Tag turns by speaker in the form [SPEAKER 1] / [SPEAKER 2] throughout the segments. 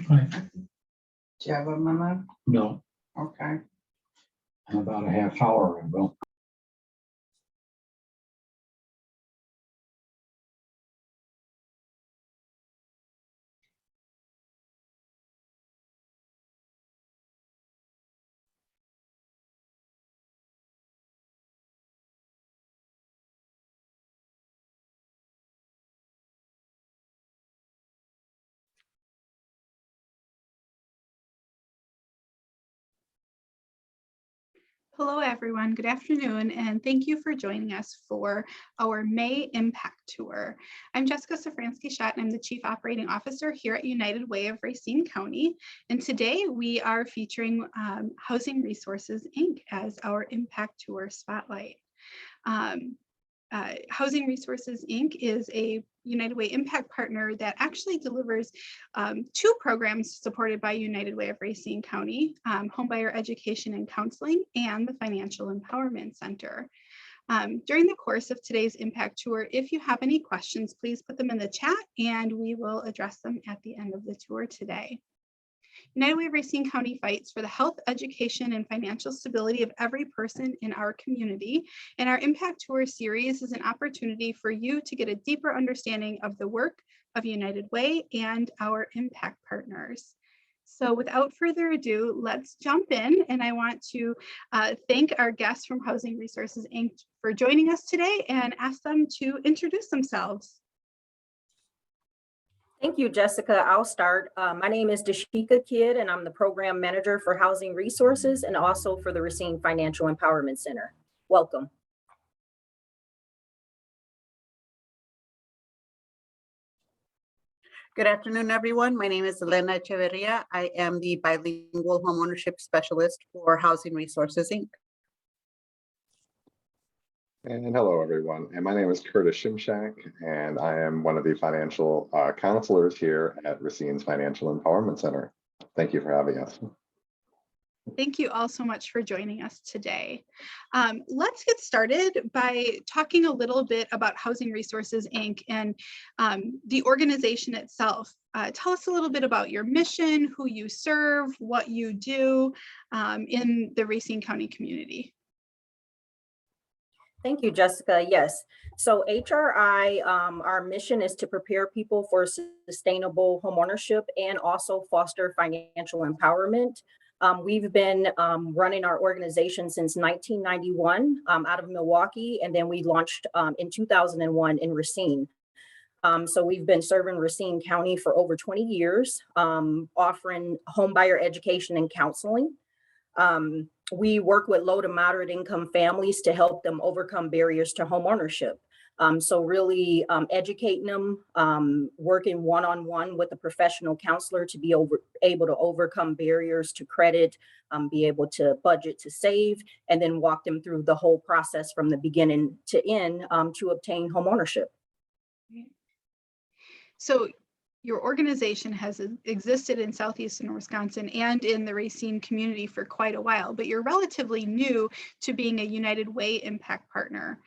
[SPEAKER 1] Right.
[SPEAKER 2] Do you have a minute?
[SPEAKER 1] No,
[SPEAKER 2] Okay.
[SPEAKER 1] in about a half hour, I will.
[SPEAKER 3] Hello, everyone. Good afternoon, and thank you for joining us for our May Impact Tour. I'm Jessica Safransky-Schott, and I'm the Chief Operating Officer here at United Way of Racine County. And today we are featuring Housing Resources, Inc. as our Impact Tour Spotlight. Housing Resources, Inc. is a United Way Impact Partner that actually delivers two programs supported by United Way of Racine County, Homebuyer Education and Counseling and the Financial Empowerment Center. During the course of today's Impact Tour, if you have any questions, please put them in the chat and we will address them at the end of the tour today. United Way of Racine County fights for the health, education, and financial stability of every person in our community. And our Impact Tour series is an opportunity for you to get a deeper understanding of the work of United Way and our impact partners. So without further ado, let's jump in. And I want to thank our guests from Housing Resources, Inc. for joining us today and ask them to introduce themselves.
[SPEAKER 4] Thank you, Jessica. I'll start. My name is Dashika Kidd, and I'm the Program Manager for Housing Resources and also for the Racine Financial Empowerment Center. Welcome.
[SPEAKER 5] Good afternoon, everyone. My name is Elena Echeverria. I am the Bilingual Homeownership Specialist for Housing Resources, Inc.
[SPEAKER 6] And hello, everyone. And my name is Curtis Shimshak, and I am one of the financial counselors here at Racine's Financial Empowerment Center. Thank you for having us.
[SPEAKER 3] Thank you all so much for joining us today. Let's get started by talking a little bit about Housing Resources, Inc. and the organization itself. Tell us a little bit about your mission, who you serve, what you do in the Racine County community.
[SPEAKER 4] Thank you, Jessica. Yes. So HRI, our mission is to prepare people for sustainable homeownership and also foster financial empowerment. We've been running our organization since 1991 out of Milwaukee, and then we launched in 2001 in Racine. So we've been serving Racine County for over 20 years, offering homebuyer education and counseling. We work with low to moderate income families to help them overcome barriers to homeownership. So really educating them, working one-on-one with a professional counselor to be able to overcome barriers to credit, be able to budget, to save, and then walk them through the whole process from the beginning to end to obtain homeownership.
[SPEAKER 3] So your organization has existed in southeastern Wisconsin and in the Racine community for quite a while, but you're relatively new to being a United Way Impact Partner.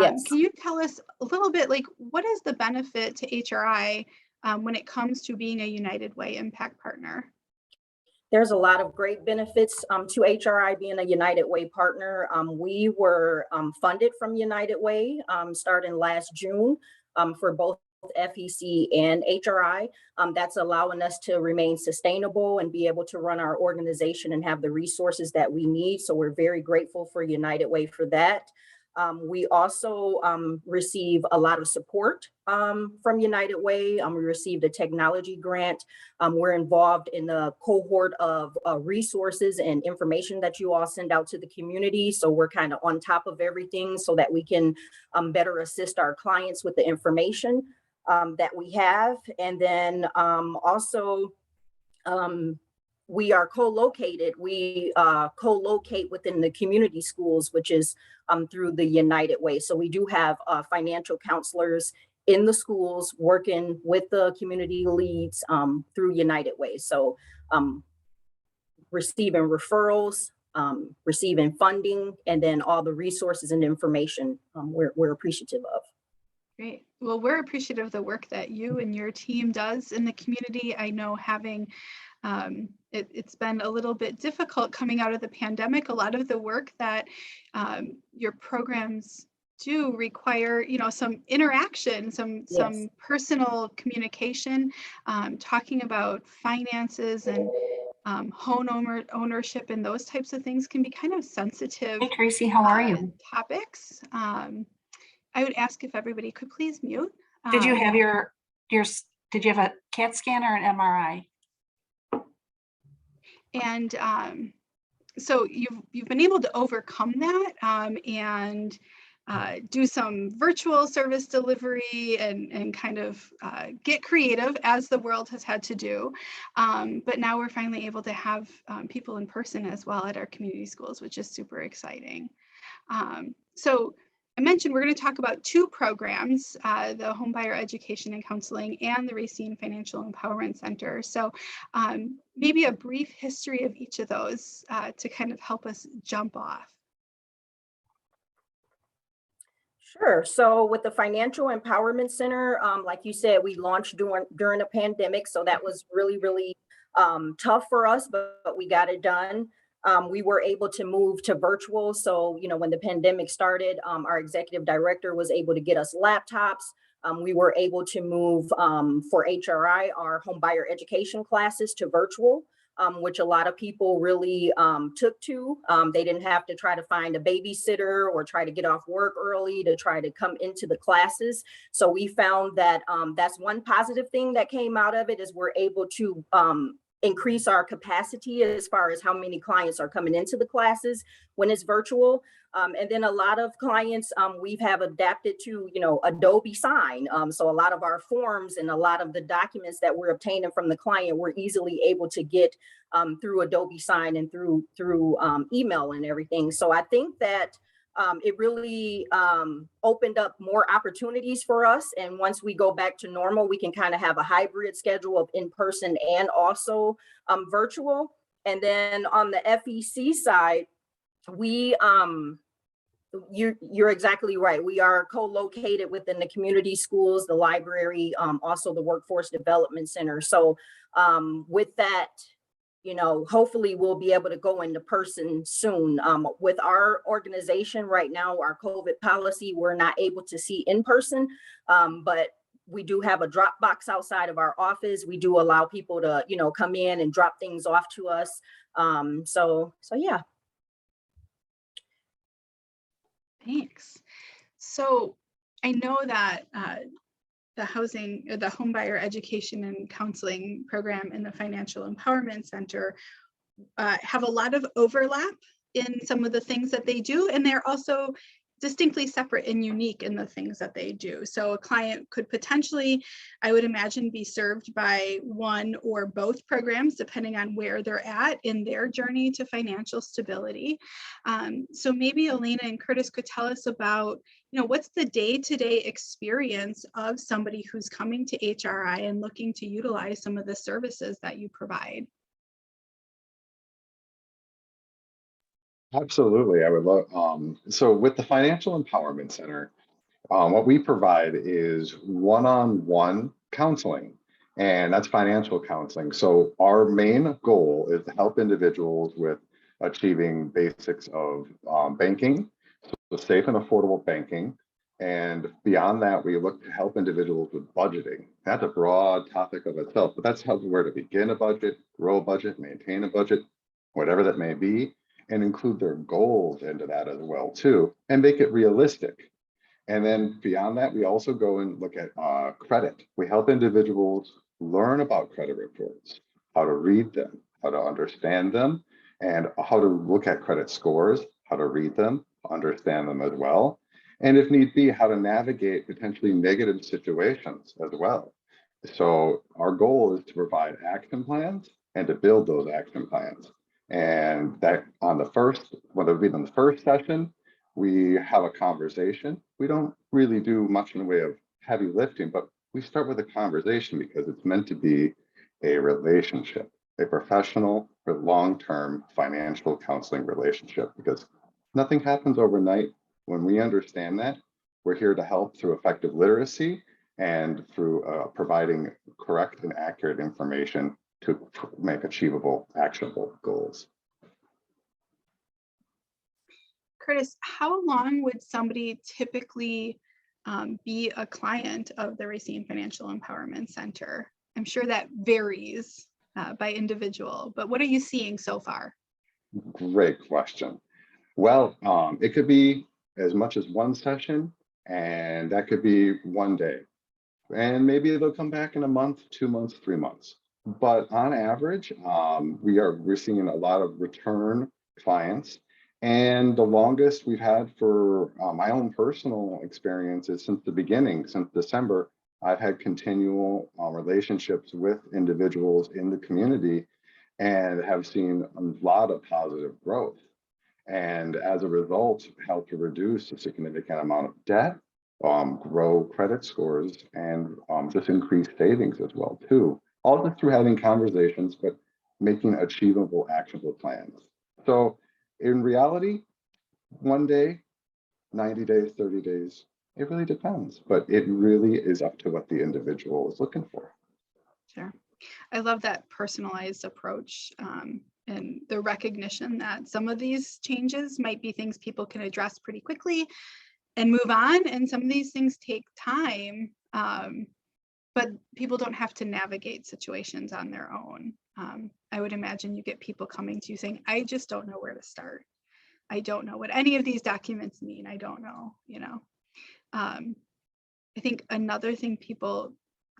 [SPEAKER 4] Yes.
[SPEAKER 3] Can you tell us a little bit, like, what is the benefit to HRI when it comes to being a United Way Impact Partner?
[SPEAKER 4] There's a lot of great benefits to HRI being a United Way partner. We were funded from United Way starting last June for both FEC and HRI. That's allowing us to remain sustainable and be able to run our organization and have the resources that we need. So we're very grateful for United Way for that. We also receive a lot of support from United Way. We received a technology grant. We're involved in the cohort of resources and information that you all send out to the community. So we're kind of on top of everything so that we can better assist our clients with the information that we have. And then also, we are co-located. We co-locate within the community schools, which is through the United Way. So we do have financial counselors in the schools working with the community leads through United Way. So receiving referrals, receiving funding, and then all the resources and information we're appreciative of.
[SPEAKER 3] Great. Well, we're appreciative of the work that you and your team does in the community. I know having it's been a little bit difficult coming out of the pandemic. A lot of the work that your programs do require, you know, some interaction, some personal communication, talking about finances and home ownership and those types of things can be kind of sensitive.
[SPEAKER 7] Hey Tracy, how are you?
[SPEAKER 3] Topics. I would ask if everybody could please mute.
[SPEAKER 7] Did you have did you have a CAT scan or an MRI?
[SPEAKER 3] And so you've been able to overcome that and do some virtual service delivery and kind of get creative as the world has had to do. But now we're finally able to have people in person as well at our community schools, which is super exciting. So I mentioned we're going to talk about two programs, the Homebuyer Education and Counseling and the Racine Financial Empowerment Center. So maybe a brief history of each of those to kind of help us jump off.
[SPEAKER 4] Sure. So with the Financial Empowerment Center, like you said, we launched during a pandemic. So that was really, really tough for us, but we got it done. We were able to move to virtual. So, you know, when the pandemic started, our executive director was able to get us laptops. We were able to move for HRI, our home buyer education classes, to virtual, which a lot of people really took to. They didn't have to try to find a babysitter or try to get off work early to try to come into the classes. So we found that that's one positive thing that came out of it, is we're able to increase our capacity as far as how many clients are coming into the classes when it's virtual. And then a lot of clients we have adapted to, you know, Adobe Sign. So a lot of our forms and a lot of the documents that we're obtaining from the client, we're easily able to get through Adobe Sign and through email and everything. So I think that it really opened up more opportunities for us. And once we go back to normal, we can kind of have a hybrid schedule of in-person and also virtual. And then on the FEC side, we you're exactly right. We are co-located within the community schools, the library, also the Workforce Development Center. So with that, you know, hopefully we'll be able to go into person soon. With our organization right now, our COVID policy, we're not able to see in person, but we do have a drop box outside of our office. We do allow people to, you know, come in and drop things off to us. So yeah.
[SPEAKER 3] Thanks. So I know that the Homebuyer Education and Counseling program and the Financial Empowerment Center have a lot of overlap in some of the things that they do, and they're also distinctly separate and unique in the things that they do. So a client could potentially, I would imagine, be served by one or both programs, depending on where they're at in their journey to financial stability. So maybe Elena and Curtis could tell us about, you know, what's the day-to-day experience of somebody who's coming to HRI and looking to utilize some of the services that you provide?
[SPEAKER 6] Absolutely, I would love. So with the Financial Empowerment Center, what we provide is one-on-one counseling, and that's financial counseling. So our main goal is to help individuals with achieving basics of banking, so safe and affordable banking. And beyond that, we look to help individuals with budgeting. That's a broad topic of itself, but that's helping where to begin a budget, grow a budget, maintain a budget, whatever that may be, and include their goals into that as well too, and make it realistic. And then beyond that, we also go and look at credit. We help individuals learn about credit reports, how to read them, how to understand them, and how to look at credit scores, how to read them, understand them as well. And if need be, how to navigate potentially negative situations as well. So our goal is to provide action plans and to build those action plans. And that on the first, whether it be on the first session, we have a conversation. We don't really do much in the way of heavy lifting, but we start with a conversation because it's meant to be a relationship, a professional or long-term financial counseling relationship, because nothing happens overnight. When we understand that, We're here to help through effective literacy and through providing correct and accurate information to make achievable, actionable goals.
[SPEAKER 3] Curtis, how long would somebody typically be a client of the Racine Financial Empowerment Center? I'm sure that varies by individual, but what are you seeing so far?
[SPEAKER 6] Great question. Well, it could be as much as one session, and that could be one day. And maybe they'll come back in a month, 2 months, 3 months. But on average, we're seeing a lot of return clients. And the longest we've had for my own personal experiences since the beginning, since December, I've had continual relationships with individuals in the community and have seen a lot of positive growth. And as a result, helped to reduce a significant amount of debt, grow credit scores, and just increase savings as well too. All just through having conversations, but making achievable, actionable plans. So in reality, one day, 90 days, 30 days, it really depends, but it really is up to what the individual is looking for.
[SPEAKER 3] Sure. I love that personalized approach and the recognition that some of these changes might be things people can address pretty quickly and move on. And some of these things take time, but people don't have to navigate situations on their own. I would imagine you get people coming to you saying, I just don't know where to start. I don't know what any of these documents mean. I don't know, you know. I think another thing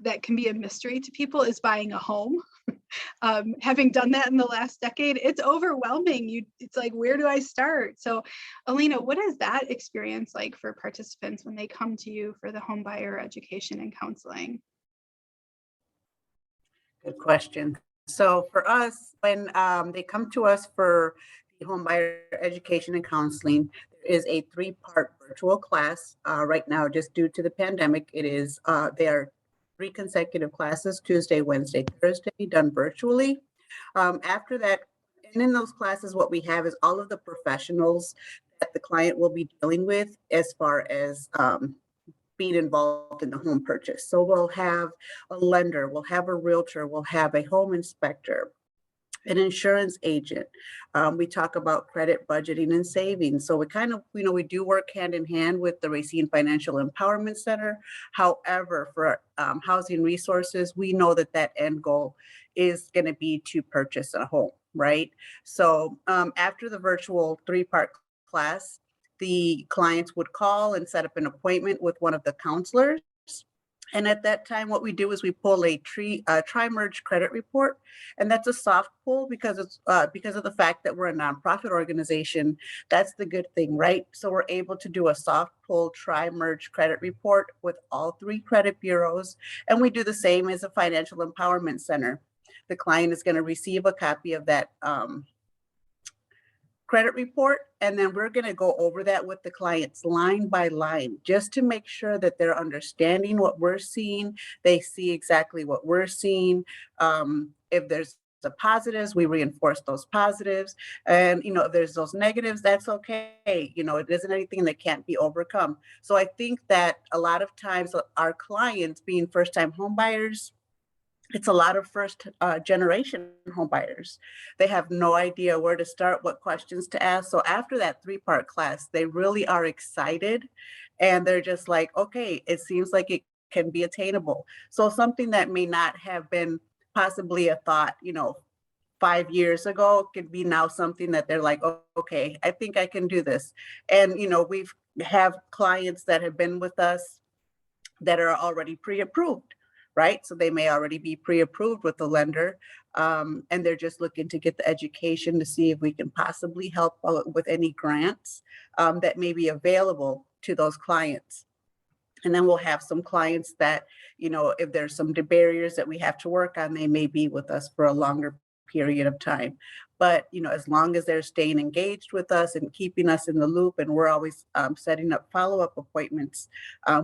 [SPEAKER 3] that can be a mystery to people is buying a home. Having done that in the last decade, it's overwhelming. It's like, where do I start? So Alina, what is that experience like for participants when they come to you for the home buyer education and counseling?
[SPEAKER 5] Good question. So for us, when they come to us for the home buyer education and counseling, there is a 3-part virtual class. Right now, just due to the pandemic, they are 3 consecutive classes, Tuesday, Wednesday, Thursday, done virtually. After that, and in those classes, what we have is all of the professionals that the client will be dealing with as far as being involved in the home purchase. So we'll have a lender, we'll have a realtor, we'll have a home inspector, an insurance agent. We talk about credit budgeting and savings. So we kind of, we do work hand in hand with the Racine Financial Empowerment Center. However, for housing resources, we know that end goal is going to be to purchase a home, right? So after the virtual 3-part class, the clients would call and set up an appointment with one of the counselors. And at that time, what we do is we pull a tri-merge credit report, and that's a soft pull because it's because of the fact that we're a nonprofit organization. That's the good thing, right? So we're able to do a soft pull tri-merge credit report with all 3 credit bureaus, and we do the same as a financial empowerment center. The client is going to receive a copy of that credit report, and then we're going to go over that with the clients line by line, just to make sure that they're understanding what we're seeing. They see exactly what we're seeing. If there's the positives, we reinforce those positives, and if there's those negatives, that's okay. It isn't anything that can't be overcome. So I think that a lot of times our clients, being first-time home buyers, it's a lot of first generation home buyers. They have no idea where to start, what questions to ask. So after that 3-part class, they really are excited, and they're just like, okay, it seems like it can be attainable. So something that may not have been possibly a thought, 5 years ago, could be now something that they're like, oh, okay, I think I can do this. And, we've have clients that have been with us that are already pre-approved, right? So they may already be pre-approved with the lender, and they're just looking to get the education to see if we can possibly help with any grants that may be available to those clients. And then we'll have some clients that, if there's some barriers that we have to work on, they may be with us for a longer period of time. But, as long as they're staying engaged with us and keeping us in the loop, and we're always setting up follow-up appointments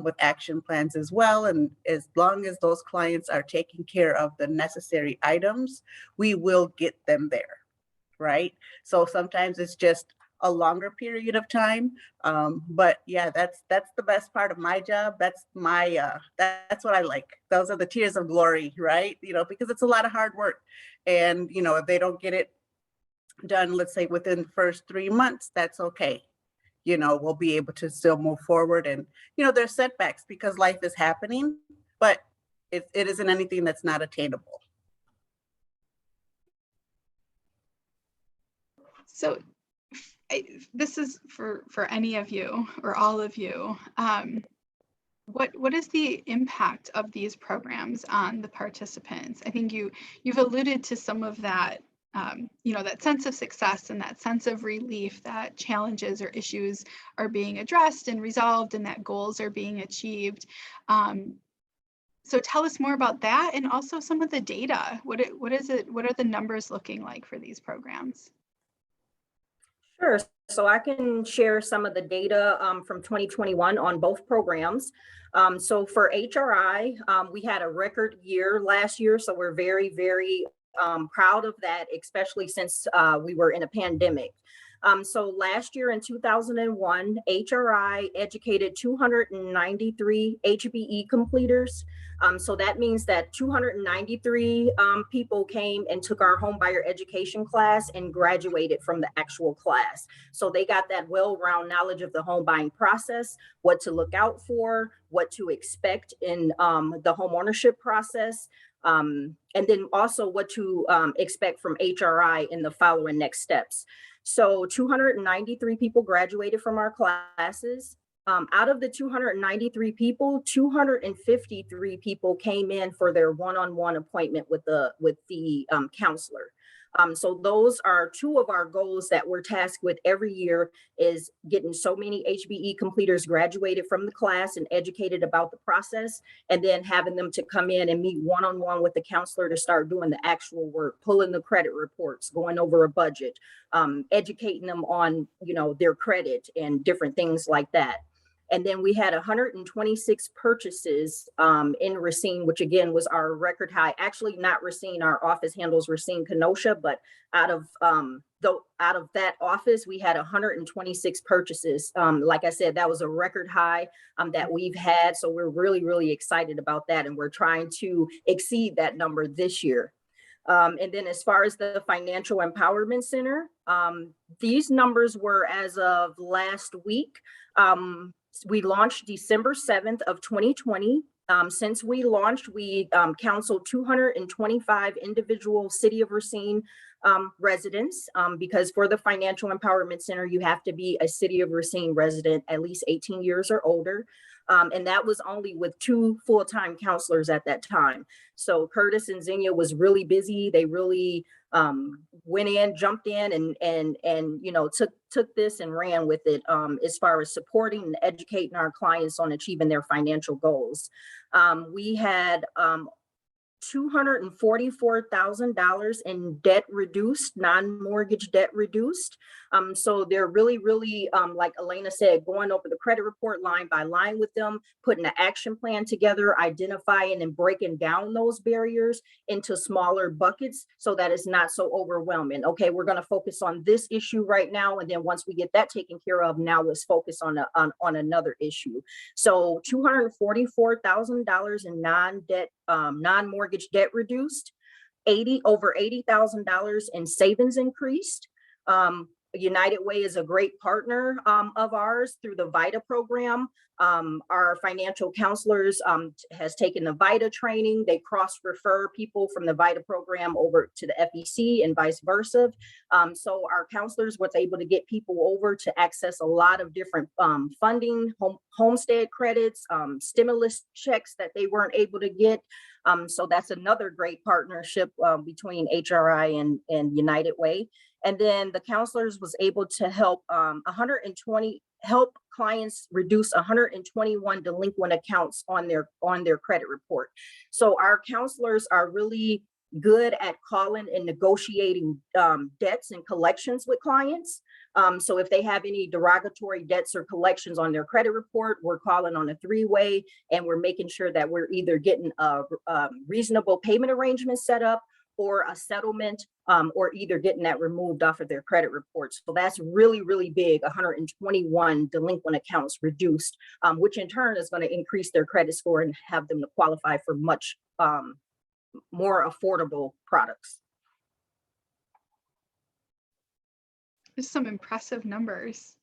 [SPEAKER 5] with action plans as well. And as long as those clients are taking care of the necessary items, we will get them there, right? So sometimes it's just a longer period of time. But yeah, that's the best part of my job. That's my that's what I like. Those are the tears of glory, right? You know, because it's a lot of hard work. And, you know, if they don't get it done, let's say within the first 3 months, that's okay. You know, we'll be able to still move forward. And, you know, there's setbacks because life is happening, but it isn't anything that's not attainable.
[SPEAKER 3] So this is for any of you or all of you. What is the impact of these programs on the participants? I think you've alluded to some of that, you know, that sense of success and that sense of relief that challenges or issues are being addressed and resolved and that goals are being achieved. So tell us more about that, and also some of the data. What is it? What are the numbers looking like for these programs?
[SPEAKER 4] Sure. So I can share some of the data from 2021 on both programs. So for HRI, we had a record year last year. So we're very, very proud of that, especially since we were in a pandemic. So last year in 2001, HRI educated 293 HBE completers. So that means that 293 people came and took our home buyer education class and graduated from the actual class. So they got that well-rounded knowledge of the home buying process, what to look out for, what to expect in the home ownership process, and then also what to expect from HRI in the following next steps. So 293 people graduated from our classes. Out of the 293 people, 253 people came in for their one-on-one appointment with the counselor. So those are two of our goals that we're tasked with every year, is getting so many HBE completers graduated from the class and educated about the process, and then having them to come in and meet one-on-one with the counselor to start doing the actual work, pulling the credit reports, going over a budget, educating them on, you know, their credit and different things like that. And then we had 126 purchases in Racine, which again was our record high. Actually, not Racine, our office handles Racine Kenosha, but out of that office, we had 126 purchases. Like I said, that was a record high that we've had. So we're really, really excited about that. And we're trying to exceed that number this year. And then as far as the Financial Empowerment Center, these numbers were as of last week. We launched December 7th of 2020. Since we launched, we counseled 225 individual City of Racine residents, because for the Financial Empowerment Center, you have to be a City of Racine resident, at least 18 years or older. And that was only with 2 full-time counselors at that time. So Curtis and Xenia was really busy. They really went in, jumped in, and you know, took this and ran with it as far as supporting and educating our clients on achieving their financial goals. We had $244,000 in debt reduced, non-mortgage debt reduced. So they're really, really, like Elena said, going over the credit report line by line with them, putting an action plan together, identifying and breaking down those barriers into smaller buckets so that it's not so overwhelming. Okay, we're going to focus on this issue right now, and then once we get that taken care of, now let's focus on another issue. So $244,000 in non-mortgage debt reduced, over $80,000 in savings increased. United Way is a great partner of ours through the VITA program. Our financial counselors has taken the VITA training. They cross-refer people from the VITA program over to the FEC and vice versa. So our counselors was able to get people over to access a lot of different funding, homestead credits, stimulus checks that they weren't able to get. So that's another great partnership between HRI and United Way. And then the counselors was able to help help clients reduce 121 delinquent accounts on their credit report. So our counselors are really good at calling and negotiating debts and collections with clients. So if they have any derogatory debts or collections on their credit report, we're calling on a 3-way, and we're making sure that we're either getting a reasonable payment arrangement set up, or a settlement, or either getting that removed off of their credit reports. So that's really, really big. 121 delinquent accounts reduced, which in turn is going to increase their credit score and have them to qualify for much more affordable products.
[SPEAKER 3] There's some impressive numbers,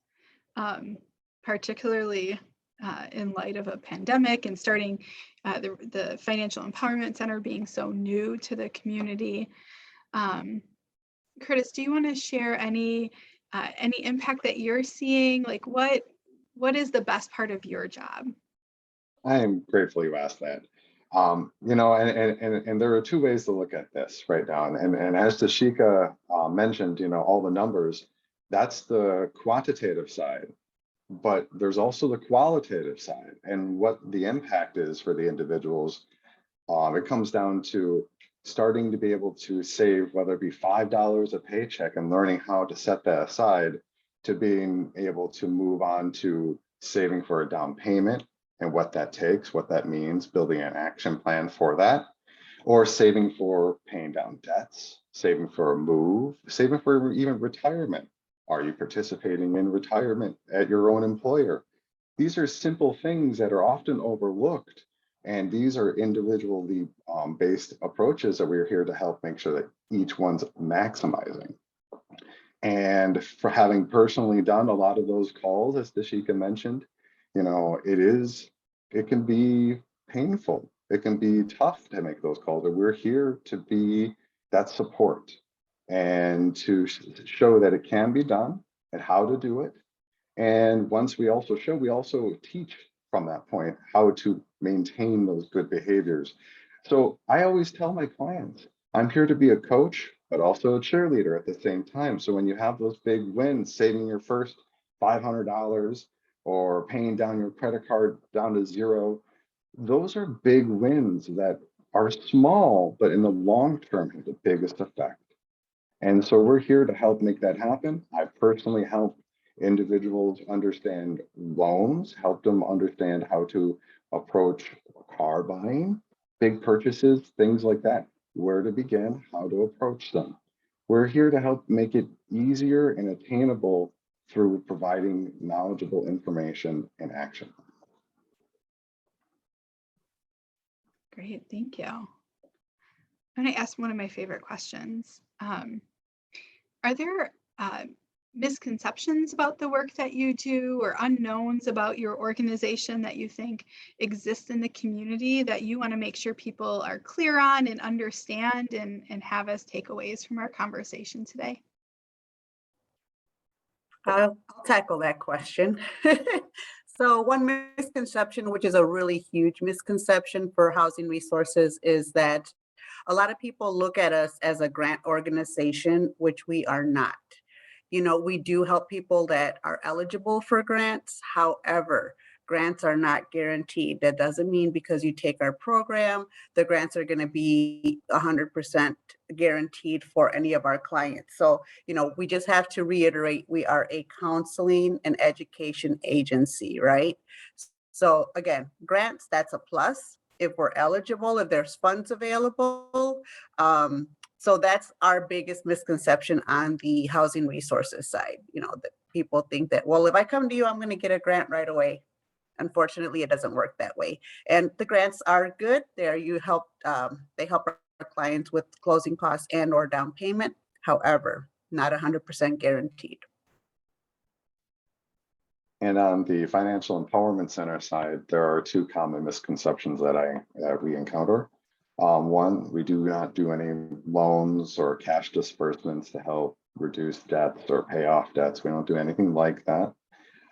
[SPEAKER 3] particularly in light of a pandemic and starting the Financial Empowerment Center being so new to the community. Curtis, do you want to share any impact that you're seeing? Like what is the best part of your job?
[SPEAKER 6] I am grateful you asked that. You know, and there are two ways to look at this right now. And as Tashika mentioned, you know, all the numbers, that's the quantitative side, but there's also the qualitative side and what the impact is for the individuals. It comes down to starting to be able to save, whether it be $5 a paycheck and learning how to set that aside, to being able to move on to saving for a down payment and what that takes, what that means, building an action plan for that, or saving for paying down debts, saving for a move, saving for even retirement. Are you participating in retirement at your own employer? These are simple things that are often overlooked. And these are individually based approaches that we're here to help make sure that each one's maximizing. And for having personally done a lot of those calls, as Tashika mentioned, you know, it can be painful. It can be tough to make those calls, and we're here to be that support and to show that it can be done and how to do it. And once we also teach from that point how to maintain those good behaviors. So I always tell my clients, I'm here to be a coach, but also a cheerleader at the same time. So when you have those big wins, saving your first $500 or paying down your credit card down to zero, those are big wins that are small, but in the long term have the biggest effect. And so we're here to help make that happen. I personally help individuals understand loans, help them understand how to approach car buying, big purchases, things like that, where to begin, how to approach them. We're here to help make it easier and attainable through providing knowledgeable information and action.
[SPEAKER 3] Great, thank you. I'm going to ask one of my favorite questions. Are there misconceptions about the work that you do or unknowns about your organization that you think exist in the community that you want to make sure people are clear on and understand and have as takeaways from our conversation today?
[SPEAKER 5] I'll tackle that question. So one misconception, which is a really huge misconception for housing resources, is that a lot of people look at us as a grant organization, which we are not. You know, we do help people that are eligible for grants. However, grants are not guaranteed. That doesn't mean because you take our program, the grants are going to be 100% guaranteed for any of our clients. So, you know, we just have to reiterate, we are a counseling and education agency, right? So again, grants, that's a plus. If we're eligible, if there's funds available. So that's our biggest misconception on the housing resources side. You know, that people think that, well, if I come to you, I'm going to get a grant right away. Unfortunately, it doesn't work that way. And the grants are good. They help our clients with closing costs and or down payment. However, not 100% guaranteed.
[SPEAKER 6] And on the Financial Empowerment Center side, there are two common misconceptions that we encounter. One, we do not do any loans or cash disbursements to help reduce debts or pay off debts. We don't do anything like that.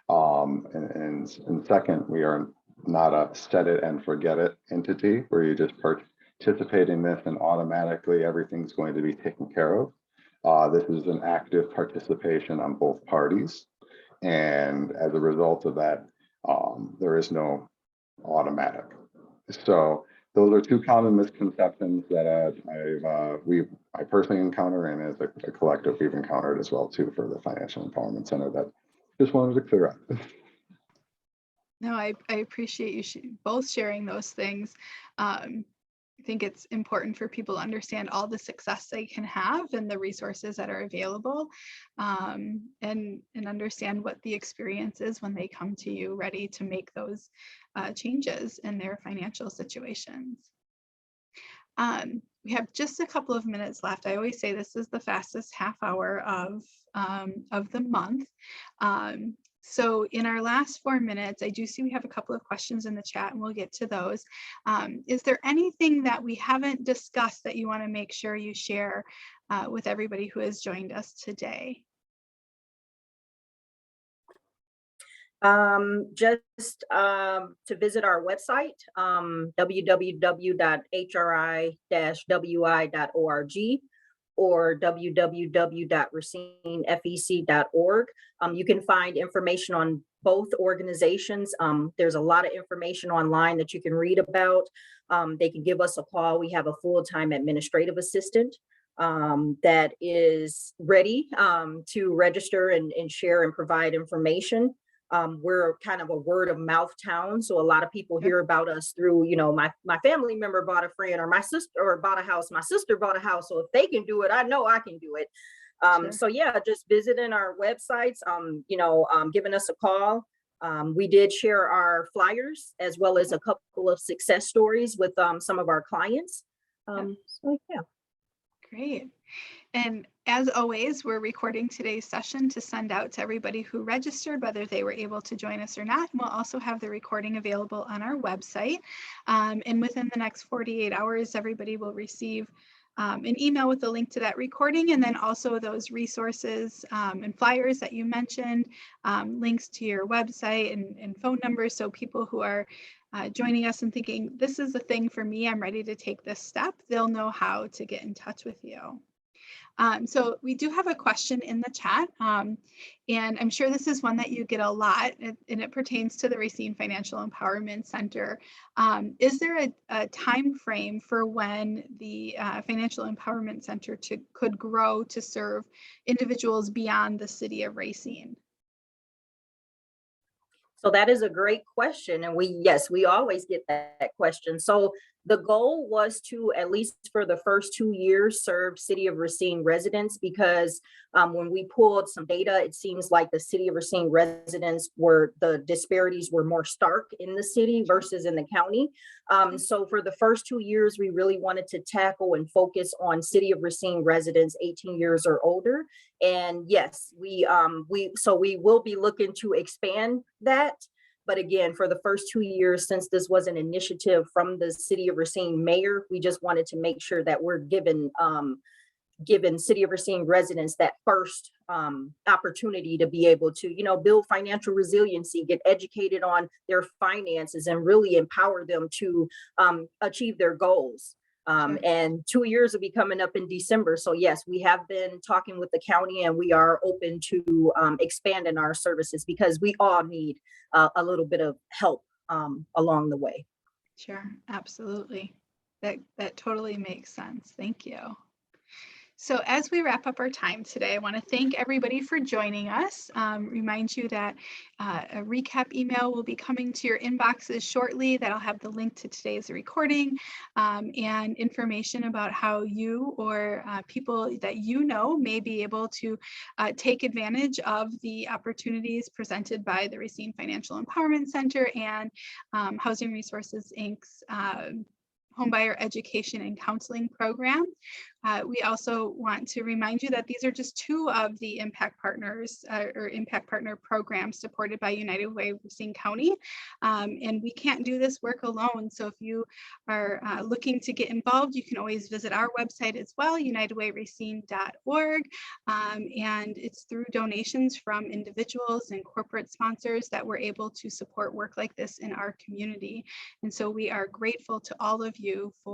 [SPEAKER 6] And second, we are not a set it and forget it entity where you just participate in this and automatically everything's going to be taken care of. This is an active participation on both parties. And as a result of that, there is no automatic. So those are two common misconceptions that I personally encounter, and as a collective we've encountered as well too for the Financial Empowerment Center that just wanted to clear up.
[SPEAKER 3] No, I appreciate you both sharing those things. I think it's important for people to understand all the success they can have and the resources that are available, and understand what the experience is when they come to you ready to make those changes in their financial situations. We have just a couple of minutes left. I always say this is the fastest half hour of the month. So in our last 4 minutes, I do see we have a couple of questions in the chat, and we'll get to those. Is there anything that we haven't discussed that you want to make sure you share with everybody who has joined us today?
[SPEAKER 4] Just to visit our website, www.hri-wi.org or www.racinefec.org. You can find information on both organizations. There's a lot of information online that you can read about. They can give us a call. We have a full-time administrative assistant that is ready to register and share and provide information. We're kind of a word of mouth town. So a lot of people hear about us through, you know, my family member bought a friend, or my sister, or bought a house. My sister bought a house. So if they can do it, I know I can do it.
[SPEAKER 3] Sure.
[SPEAKER 4] So yeah, just visiting our websites, giving us a call. We did share our flyers as well as a couple of success stories with some of our clients. So yeah.
[SPEAKER 3] Great. And as always, we're recording today's session to send out to everybody who registered, whether they were able to join us or not. And we'll also have the recording available on our website. And within the next 48 hours, everybody will receive an email with a link to that recording, and then also those resources and flyers that you mentioned, links to your website and phone numbers. So people who are joining us and thinking, this is the thing for me, I'm ready to take this step, they'll know how to get in touch with you. So we do have a question in the chat, and I'm sure this is one that you get a lot, and it pertains to the Racine Financial Empowerment Center. Is there a time frame for when the Financial Empowerment Center could grow to serve individuals beyond the city of Racine?
[SPEAKER 4] So that is a great question. And we always get that question. So the goal was to, at least for the first 2 years, serve City of Racine residents, because when we pulled some data, it seems like the City of Racine residents the disparities were more stark in the city versus in the county. So for the first 2 years, we really wanted to tackle and focus on City of Racine residents 18 years or older. And yes, we will be looking to expand that. But again, for the first 2 years, since this was an initiative from the City of Racine mayor, we just wanted to make sure that we're given City of Racine residents that first opportunity to be able to, build financial resiliency, get educated on their finances, and really empower them to achieve their goals. And 2 years will be coming up in December. So yes, we have been talking with the county, and we are open to expanding our services, because we all need a little bit of help along the way.
[SPEAKER 3] Sure, absolutely. That totally makes sense. Thank you. So as we wrap up our time today, I want to thank everybody for joining us. Remind you that a recap email will be coming to your inboxes shortly. That'll have the link to today's recording and information about how you or people that you know may be able to take advantage of the opportunities presented by the Racine Financial Empowerment Center and Housing Resources, Inc.'s Homebuyer Education and Counseling Program. We also want to remind you that these are just two of the impact partners or impact partner programs supported by United Way Racine County. And we can't do this work alone. So if you are looking to get involved, you can always visit our website as well, unitedwayracine.org. And it's through donations from individuals and corporate sponsors that we're able to support work like this in our community. And so we are grateful to all of you for